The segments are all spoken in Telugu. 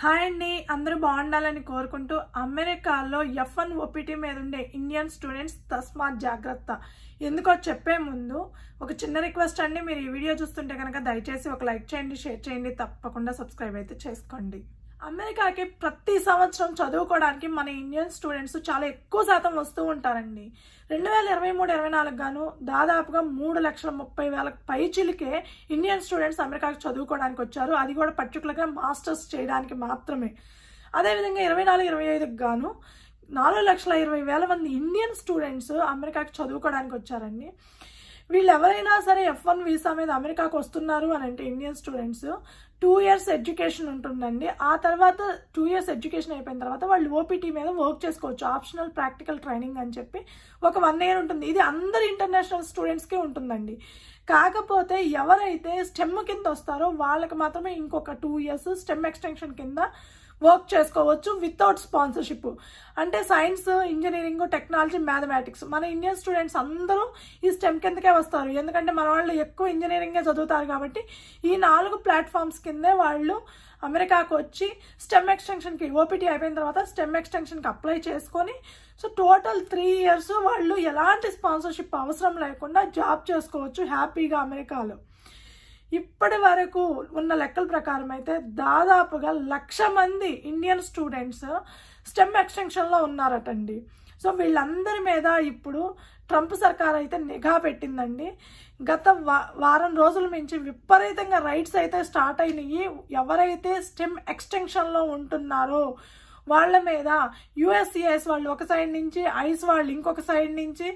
హాయ్ అండి, అందరూ బాగుండాలని కోరుకుంటూ అమెరికాలో F1 OPT మీద ఉండే ఇండియన్ స్టూడెంట్స్ తస్మాత్ జాగ్రత్త. ఎందుకో చెప్పే ముందు ఒక చిన్న రిక్వెస్ట్ అండి, మీరు ఈ వీడియో చూస్తుంటే కనుక దయచేసి ఒక లైక్ చేయండి, షేర్ చేయండి, తప్పకుండా సబ్స్క్రైబ్ అయితే చేసుకోండి. అమెరికాకి ప్రతి సంవత్సరం చదువుకోవడానికి మన ఇండియన్ స్టూడెంట్స్ చాలా ఎక్కువ శాతం వస్తూ ఉంటారండి. 2023-24 గాను దాదాపుగా 3,30,000 పైచిలకే ఇండియన్ స్టూడెంట్స్ అమెరికాకి చదువుకోవడానికి వచ్చారు. అది కూడా పర్టికులర్గా మాస్టర్స్ చేయడానికి మాత్రమే. అదేవిధంగా 24-25 గాను 4,20,000 మంది ఇండియన్ స్టూడెంట్స్ అమెరికాకి చదువుకోవడానికి వచ్చారండి. వీళ్ళు ఎవరైనా సరే F1 వీసా మీద అమెరికాకు వస్తున్నారు అని అంటే ఇండియన్ స్టూడెంట్స్ 2 years ఎడ్యుకేషన్ ఉంటుందండి. ఆ తర్వాత 2 years ఎడ్యుకేషన్ అయిపోయిన తర్వాత వాళ్ళు OPT మీద వర్క్ చేసుకోవచ్చు. ఆప్షనల్ ప్రాక్టికల్ ట్రైనింగ్ అని చెప్పి ఒక 1 year ఉంటుంది. ఇది అందరు ఇంటర్నేషనల్ స్టూడెంట్స్కే ఉంటుందండి. కాకపోతే ఎవరైతే స్టెమ్ కింద వస్తారో వాళ్ళకి మాత్రమే ఇంకొక 2 years స్టెమ్ ఎక్స్టెన్షన్ కింద వర్క్ చేసుకోవచ్చు వితౌట్ స్పాన్సర్షిప్. అంటే సైన్స్, ఇంజనీరింగ్, టెక్నాలజీ, మ్యాథమెటిక్స్ మన ఇండియన్ స్టూడెంట్స్ అందరూ ఈ స్టెమ్ కిందకే వస్తారు. ఎందుకంటే మన వాళ్ళు ఎక్కువ ఇంజనీరింగే చదువుతారు కాబట్టి ఈ 4 ప్లాట్ఫామ్స్ కిందే వాళ్ళు అమెరికాకు వచ్చి స్టెమ్ ఎక్స్టెన్షన్కి OPT అయిపోయిన తర్వాత స్టెమ్ ఎక్స్టెన్షన్కి అప్లై చేసుకొని సో టోటల్ 3 years వాళ్ళు ఎలాంటి స్పాన్సర్షిప్ అవసరం లేకుండా జాబ్ చేసుకోవచ్చు హ్యాపీగా అమెరికాలో. ఇప్పటి వరకు ఉన్న లెక్కల ప్రకారం అయితే దాదాపుగా 1,00,000 మంది ఇండియన్ స్టూడెంట్స్ స్టెమ్ ఎక్స్టెన్షన్లో ఉన్నారటండి. సో వీళ్ళందరి మీద ఇప్పుడు ట్రంప్ సర్కార్ అయితే నిఘా పెట్టిందండి. గత వారం రోజుల నుంచి విపరీతంగా రైట్స్ అయితే స్టార్ట్ అయినాయి. ఎవరైతే స్టెమ్ ఎక్స్టెన్షన్లో ఉంటున్నారో వాళ్ళ మీద USCIS వాళ్ళు ఒక సైడ్ నుంచి, ఐస్ వాళ్ళు ఇంకొక సైడ్ నుంచి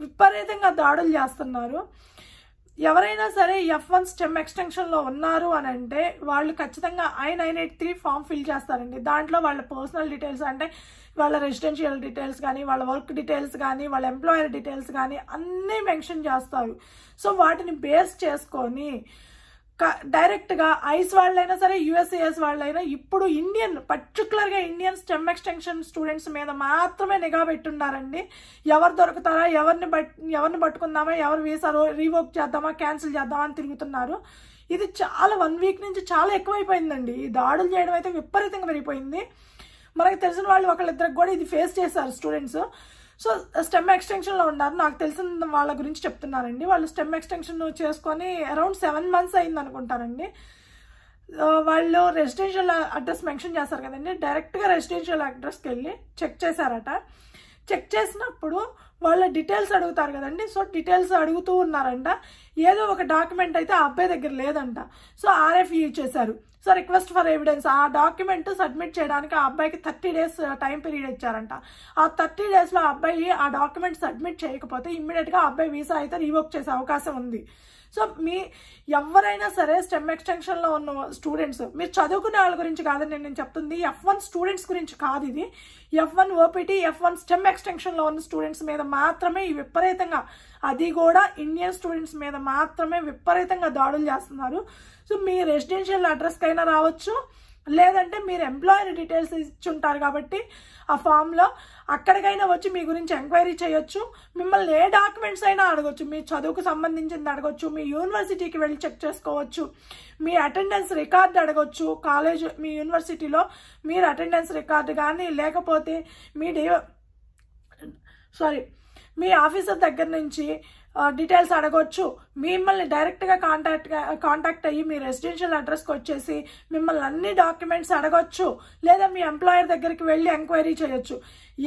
విపరీతంగా దాడులు చేస్తున్నారు. ఎవరైనా సరే F1 స్టెమ్ ఎక్స్టెన్షన్లో ఉన్నారు అని అంటే వాళ్ళు ఖచ్చితంగా I-983 ఫామ్ ఫిల్ చేస్తారండి. దాంట్లో వాళ్ళ పర్సనల్ డీటెయిల్స్ అంటే వాళ్ళ రెసిడెన్షియల్ డీటెయిల్స్ కానీ, వాళ్ళ వర్క్ డీటెయిల్స్ కానీ, వాళ్ళ ఎంప్లాయర్ డీటెయిల్స్ కానీ అన్నీ మెన్షన్ చేస్తారు. సో వాటిని బేస్ చేసుకొని డైరెక్ట్గా ఐస్ వాళ్ళైనా సరే, USCIS వాళ్ళైనా ఇప్పుడు పర్టికులర్గా ఇండియన్ స్టెమ్ ఎక్స్టెన్షన్ స్టూడెంట్స్ మీద మాత్రమే నిఘా పెట్టున్నారండి. ఎవరు దొరుకుతారా, ఎవరిని పట్టుకుందామా, ఎవరు వీసా రీవోక్ చేద్దామా, క్యాన్సిల్ చేద్దామా అని తిరుగుతున్నారు. ఇది చాలా 1 week నుంచి చాలా ఎక్కువైపోయిందండి. ఈ దాడులు చేయడం అయితే విపరీతంగా పెరిగిపోయింది. మనకు తెలిసిన వాళ్ళు ఒకళ్ళిద్దరికి కూడా ఇది ఫేస్ చేశారు స్టూడెంట్స్. సో స్టెమ్ ఎక్స్టెన్షన్లో ఉన్నారు. నాకు తెలిసిన వాళ్ళ గురించి చెప్తున్నారండి. వాళ్ళు స్టెమ్ ఎక్స్టెన్షన్ చేసుకొని అరౌండ్ 7 months అయింది అనుకుంటారండి. వాళ్ళు రెసిడెన్షియల్ అడ్రస్ మెన్షన్ చేస్తారు కదండి, డైరెక్ట్గా రెసిడెన్షియల్ అడ్రస్కి వెళ్ళి చెక్ చేశారట. చెక్ చేసినప్పుడు వాళ్ళ డీటెయిల్స్ అడుగుతారు కదండి. సో డీటెయిల్స్ అడుగుతూ ఉన్నారంట. ఏదో ఒక డాక్యుమెంట్ అయితే ఆ అబ్బాయి దగ్గర లేదంట. సో RFE ఇచ్చేశారు. సో రిక్వెస్ట్ ఫర్ ఎవిడెన్స్, ఆ డాక్యుమెంట్ సబ్మిట్ చేయడానికి ఆ అబ్బాయికి 30 days టైం పీరియడ్ ఇచ్చారంట. ఆ 30 daysలో ఆ అబ్బాయి ఆ డాక్యుమెంట్ సబ్మిట్ చేయకపోతే ఇమ్మీడియట్గా ఆ అబ్బాయి వీసా అయితే రివోక్ చేసే అవకాశం ఉంది. సో ఎవరైనా సరే స్టెమ్ ఎక్స్టెన్షన్లో ఉన్న స్టూడెంట్స్, మీరు చదువుకునే వాళ్ళ గురించి కాదని నేను చెప్తుంది, F1 స్టూడెంట్స్ గురించి కాదు ఇది. F1 OPT, F1 స్టెమ్ ఎక్స్టెన్షన్లో ఉన్న స్టూడెంట్స్ మీద మాత్రమే ఈ విపరీతంగా, అది కూడా ఇండియన్ స్టూడెంట్స్ మీద మాత్రమే విపరీతంగా దాడులు చేస్తున్నారు. సో మీ రెసిడెన్షియల్ అడ్రస్కైనా రావచ్చు, లేదంటే మీరు ఎంప్లాయర్ డీటెయిల్స్ ఇచ్చుంటారు కాబట్టి ఆ ఫామ్లో అక్కడికైనా వచ్చి మీ గురించి ఎంక్వైరీ చేయొచ్చు. మిమ్మల్ని ఏ డాక్యుమెంట్స్ అయినా అడగొచ్చు. మీ చదువుకు సంబంధించింది అడగొచ్చు, మీ యూనివర్సిటీకి వెళ్ళి చెక్ చేసుకోవచ్చు, మీ అటెండెన్స్ రికార్డు అడగొచ్చు. మీ యూనివర్సిటీలో మీరు అటెండెన్స్ రికార్డు కానీ, లేకపోతే మీ ఆఫీసర్ దగ్గర నుంచి డీటెయిల్స్ అడగొచ్చు. మిమ్మల్ని డైరెక్ట్గా కాంటాక్ట్ అయ్యి మీ రెసిడెన్షియల్ అడ్రస్కి వచ్చేసి మిమ్మల్ని అన్ని డాక్యుమెంట్స్ అడగొచ్చు, లేదా మీ ఎంప్లాయర్ దగ్గరికి వెళ్ళి ఎంక్వైరీ చేయొచ్చు.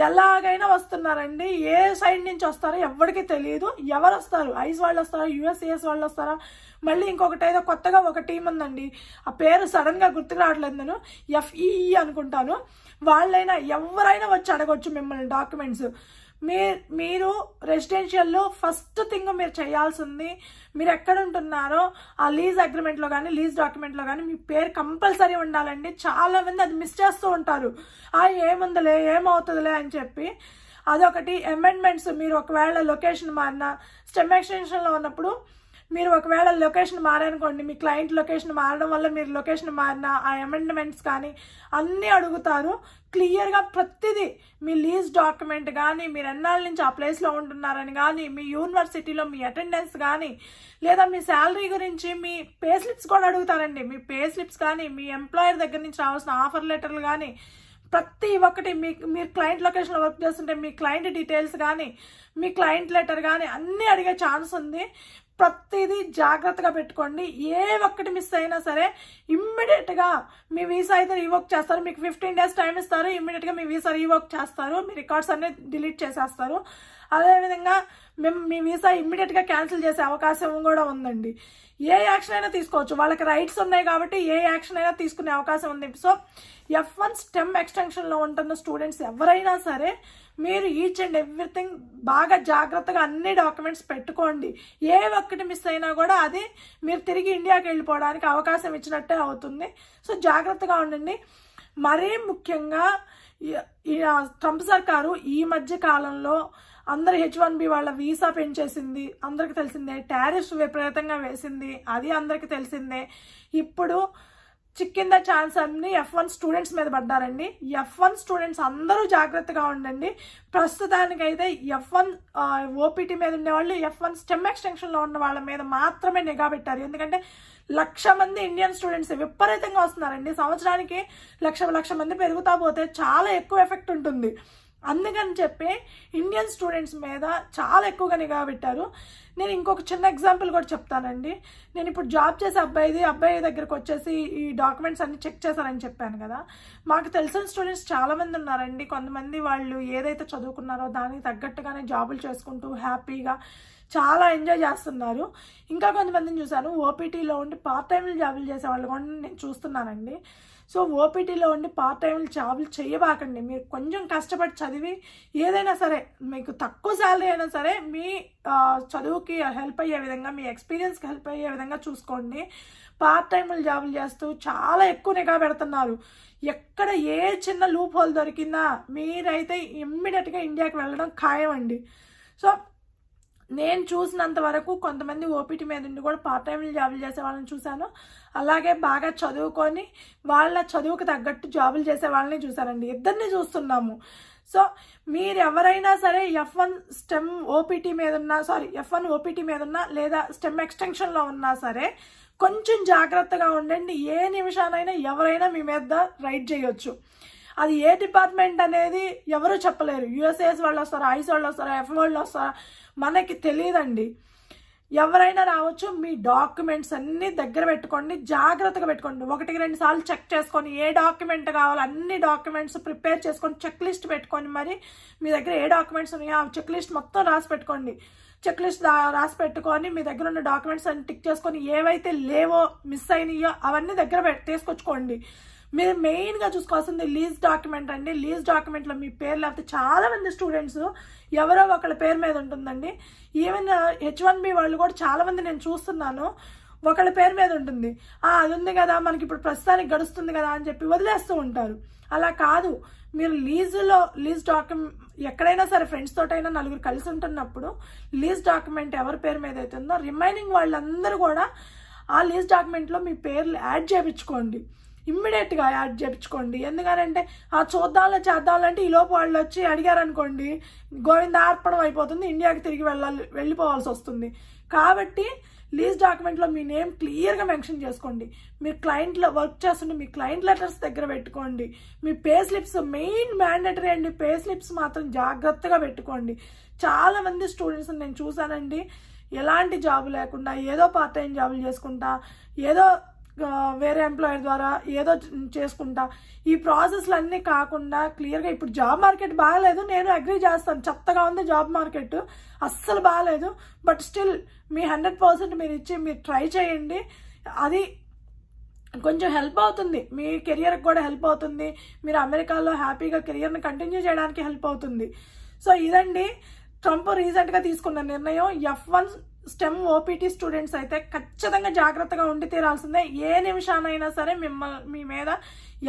ఎలాగైనా వస్తున్నారండి. ఏ సైడ్ నుంచి వస్తారో ఎవరికి తెలియదు. ఎవరు వస్తారు, ఐస్ వాళ్ళు వస్తారా, USCIS వాళ్ళు వస్తారా, మళ్ళీ ఇంకొకటి ఏదో కొత్తగా ఒక టీం ఉందండి, ఆ పేరు సడన్గా గుర్తుకు రావట్లేదు, నేను FEE అనుకుంటాను. వాళ్ళైనా ఎవరైనా వచ్చి అడగొచ్చు మిమ్మల్ని డాక్యుమెంట్స్. మీరు రెసిడెన్షియల్లో ఫస్ట్ థింగ్ మీరు చేయాల్సింది, మీరు ఎక్కడ ఉంటున్నారో ఆ లీజ్ అగ్రిమెంట్లో కానీ, లీజ్ డాక్యుమెంట్లో కానీ మీ పేరు కంపల్సరీ ఉండాలండి. చాలా మంది అది మిస్ చేస్తూ ఉంటారు. ఏముందిలే, ఏమవుతుందిలే అని చెప్పి. అదొకటి. అమెండ్మెంట్స్, మీరు ఒకవేళ లొకేషన్ మారినా, స్టెమ్ ఎక్స్టెన్షన్లో ఉన్నప్పుడు మీరు ఒకవేళ లొకేషన్ మారనుకోండి, మీ క్లయింట్ లొకేషన్ మారడం వల్ల మీరు లొకేషన్ మారిన ఆ అమెండ్మెంట్స్ కానీ అన్నీ అడుగుతారు. క్లియర్గా ప్రతిదీ మీ లీజ్ డాక్యుమెంట్ కానీ, మీరు ఎన్నాళ్ళ నుంచి ఆ ప్లేస్లో ఉంటున్నారని కానీ, మీ యూనివర్సిటీలో మీ అటెండెన్స్ కానీ, లేదా మీ శాలరీ గురించి మీ పే స్లిప్స్ కూడా అడుగుతారండి. మీ పే స్లిప్స్ కానీ, మీ ఎంప్లాయర్ దగ్గర నుంచి రావాల్సిన ఆఫర్ లెటర్లు కానీ, ప్రతి ఒక్కటి మీరు క్లయింట్ లొకేషన్లో వర్క్ చేస్తుంటే మీ క్లయింట్ డీటెయిల్స్ కానీ, మీ క్లయింట్ లెటర్ కానీ అన్నీ అడిగే ఛాన్స్ ఉంది. ప్రతిదీ జాగ్రత్తగా పెట్టుకోండి. ఏ ఒక్కటి మిస్ అయినా సరే ఇమ్మీడియట్గా మీ వీసా అయితే రీవోక్ చేస్తారు. మీకు 15 days టైం ఇస్తారు. ఇమ్మీడియట్గా మీ వీసా రీవోక్ చేస్తారు. మీ రికార్డ్స్ అన్ని డిలీట్ చేసేస్తారు. అదేవిధంగా మీ వీసా ఇమ్మీడియట్గా క్యాన్సిల్ చేసే అవకాశం కూడా ఉందండి. ఏ యాక్షన్ అయినా తీసుకోవచ్చు. వాళ్ళకి రైట్స్ ఉన్నాయి కాబట్టి ఏ యాక్షన్ అయినా తీసుకునే అవకాశం ఉంది. సో F1 స్టెమ్ ఎక్స్టెన్షన్లో ఉంటున్న స్టూడెంట్స్ ఎవరైనా సరే మీరు ఈచ్ అండ్ ఎవ్రీథింగ్ బాగా జాగ్రత్తగా అన్ని డాక్యుమెంట్స్ పెట్టుకోండి. ఏ ఒక్కటి మిస్ అయినా కూడా అది మీరు తిరిగి ఇండియాకి వెళ్ళిపోవడానికి అవకాశం ఇచ్చినట్టే అవుతుంది. సో జాగ్రత్తగా ఉండండి. మరీ ముఖ్యంగా ట్రంప్ సర్కారు ఈ మధ్య కాలంలో అందరు H1B వాళ్ళ వీసా పెంచేసింది, అందరికి తెలిసిందే. టారిఫ్స్ విపరీతంగా వేసింది, అది అందరికి తెలిసిందే. ఇప్పుడు చిక్కింద ఛాన్స్ అన్ని F1 స్టూడెంట్స్ మీద పడ్డారండి. F1 స్టూడెంట్స్ అందరూ జాగ్రత్తగా ఉండండి. ప్రస్తుతానికైతే F1 OPT మీద ఉండేవాళ్ళు F1 స్టెమ్ ఎక్స్టెన్షన్లో ఉన్న వాళ్ళ మీద మాత్రమే నిఘా పెట్టారు. ఎందుకంటే 1,00,000 మంది ఇండియన్ స్టూడెంట్స్ విపరీతంగా వస్తున్నారండి. సంవత్సరానికి 1,00,000 మంది పెరుగుతా పోతే చాలా ఎక్కువ ఎఫెక్ట్ ఉంటుంది. అందుకని చెప్పి ఇండియన్ స్టూడెంట్స్ మీద చాలా ఎక్కువగా నిఘా పెట్టారు. నేను ఇంకొక చిన్న ఎగ్జాంపుల్ కూడా చెప్తానండి. నేను ఇప్పుడు జాబ్ చేసే అబ్బాయి దగ్గరకు వచ్చేసి ఈ డాక్యుమెంట్స్ అన్ని చెక్ చేశారని చెప్పాను కదా. మాకు తెలిసిన స్టూడెంట్స్ చాలా మంది ఉన్నారండి. కొంతమంది వాళ్ళు ఏదైతే చదువుకున్నారో దానికి తగ్గట్టుగానే జాబులు చేసుకుంటూ హ్యాపీగా చాలా ఎంజాయ్ చేస్తున్నారు. ఇంకా కొంతమందిని చూశాను ఓపీటీలో ఉండి పార్ట్ టైంలు జాబులు చేసే వాళ్ళు కూడా నేను చూస్తున్నానండి. సో ఓపీటీలో ఉండి పార్ట్ టైంలు జాబులు చేయబాకండి. మీరు కొంచెం కష్టపడి చదివి ఏదైనా సరే మీకు తక్కువ శాలరీ అయినా సరే మీ చదువుకి హెల్ప్ అయ్యే విధంగా, మీ ఎక్స్పీరియన్స్కి హెల్ప్ అయ్యే విధంగా చూసుకోండి. పార్ట్ టైంలు జాబులు చేస్తూ చాలా ఎక్కువ నిఘా పెడుతున్నారు. ఎక్కడ ఏ చిన్న లూప్ హోల్ దొరికినా మీరైతే ఇమ్మీడియట్గా ఇండియాకి వెళ్ళడం ఖాయం అండి. సో నేను చూసినంత వరకు కొంతమంది ఓపీటీ మీద ఉండి కూడా పార్ట్ టైంలు జాబులు చేసే వాళ్ళని చూశాను. అలాగే బాగా చదువుకొని వాళ్ళ చదువుకు తగ్గట్టు జాబులు చేసే వాళ్ళని చూశానండి. ఇద్దరిని చూస్తున్నాము. సో మీరు ఎవరైనా సరే F1 OPT మీద ఉన్నా లేదా స్టెమ్ ఎక్స్టెన్షన్లో ఉన్నా సరే కొంచెం జాగ్రత్తగా ఉండండి. ఏ నిమిషానైనా ఎవరైనా మీ మీద రైడ్ చేయొచ్చు. అది ఏ డిపార్ట్మెంట్ అనేది ఎవరు చెప్పలేరు. USAS వాళ్ళు వస్తారా, ICE వాళ్ళు వస్తారా, F వాళ్ళు వస్తారా మనకి తెలియదండి. ఎవరైనా రావచ్చు. మీ డాక్యుమెంట్స్ అన్ని దగ్గర పెట్టుకోండి, జాగ్రత్తగా పెట్టుకోండి. 1-2 సార్లు చెక్ చేసుకొని ఏ డాక్యుమెంట్ కావాలో అన్ని డాక్యుమెంట్స్ ప్రిపేర్ చేసుకొని చెక్ లిస్ట్ పెట్టుకొని మరి మీ దగ్గర ఏ డాక్యుమెంట్స్ ఉన్నాయో ఆ చెక్ లిస్ట్ మొత్తం రాసి పెట్టుకోండి. చెక్ లిస్ట్ రాసి పెట్టుకొని మీ దగ్గర ఉన్న డాక్యుమెంట్స్ అన్ని టిక్ చేసుకొని ఏవైతే లేవో మిస్ అయినాయో అవన్నీ దగ్గర తీసుకొచ్చుకోండి. మీరు మెయిన్గా చూసుకోవాల్సింది లీజ్ డాక్యుమెంట్ అండి. లీజ్ డాక్యుమెంట్లో మీ పేరు లేకపోతే చాలా మంది స్టూడెంట్స్ ఎవరో ఒకళ్ళ పేరు మీద ఉంటుందండి. ఈవెన్ H1B వాళ్ళు కూడా చాలా మంది నేను చూస్తున్నాను ఒకళ్ళ పేరు మీద ఉంటుంది. అది ఉంది కదా మనకి ఇప్పుడు ప్రస్తుతానికి గడుస్తుంది కదా అని చెప్పి వదిలేస్తూ ఉంటారు. అలా కాదు. మీరు లీజ్ డాక్యుమెంట్ ఎక్కడైనా సరే ఫ్రెండ్స్ తోటైనా నలుగురు కలిసి ఉంటున్నప్పుడు లీజ్ డాక్యుమెంట్ ఎవరి పేరు మీద అవుతుందో రిమైనింగ్ వాళ్ళందరూ కూడా ఆ లీజ్ డాక్యుమెంట్లో మీ పేర్లు యాడ్ చేయించుకోండి. ఇమ్మీడియట్గా యాడ్ చేయించుకోండి. ఎందుకంటే చేద్దామంటే ఈలోపు వాళ్ళు వచ్చి అడిగారనుకోండి గోవిందార్పణం అయిపోతుంది, ఇండియాకి తిరిగి వెళ్ళిపోవాల్సి వస్తుంది. కాబట్టి లీజ్ డాక్యుమెంట్లో మీ నేమ్ క్లియర్గా మెన్షన్ చేసుకోండి. మీరు క్లయింట్లో వర్క్ చేస్తుంటే మీ క్లయింట్ లెటర్స్ దగ్గర పెట్టుకోండి. మీ పే స్లిప్స్ మెయిన్ మ్యాండేటరీ అండి. పే స్లిప్స్ మాత్రం జాగ్రత్తగా పెట్టుకోండి. చాలా మంది స్టూడెంట్స్ నేను చూసానండి ఎలాంటి జాబు లేకుండా ఏదో పార్ట్ టైం జాబులు చేసుకుంటా, ఏదో వేరే ఎంప్లాయర్ ద్వారా ఏదో చేసుకుంటా, ఈ ప్రాసెస్లు అన్నీ కాకుండా క్లియర్గా ఇప్పుడు జాబ్ మార్కెట్ బాగాలేదు, నేను అగ్రీ చేస్తాను. చెత్తగా ఉంది జాబ్ మార్కెట్, అస్సలు బాగాలేదు. బట్ స్టిల్ మీ 100% మీరు ఇచ్చి మీరు ట్రై చేయండి. అది కొంచెం హెల్ప్ అవుతుంది, మీ కెరియర్కి కూడా హెల్ప్ అవుతుంది. మీరు అమెరికాలో హ్యాపీగా కెరియర్ని కంటిన్యూ చేయడానికి హెల్ప్ అవుతుంది. సో ఇదండి ట్రంప్ రీసెంట్గా తీసుకున్న నిర్ణయం. F1 స్టెమ్ OPT స్టూడెంట్స్ అయితే ఖచ్చితంగా జాగ్రత్తగా ఉండి తీరాల్సిందే. ఏ నిమిషానైనా సరే మీ మీద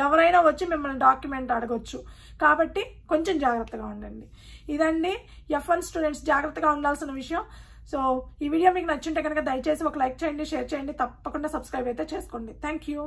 ఎవరైనా వచ్చి మిమ్మల్ని డాక్యుమెంట్ అడగొచ్చు. కాబట్టి కొంచెం జాగ్రత్తగా ఉండండి. ఇదండి F1 స్టూడెంట్స్ జాగ్రత్తగా ఉండాల్సిన విషయం. సో ఈ వీడియో మీకు నచ్చుంటే కనుక దయచేసి ఒక లైక్ చేయండి, షేర్ చేయండి, తప్పకుండా సబ్స్క్రైబ్ అయితే చేసుకోండి. Thank you.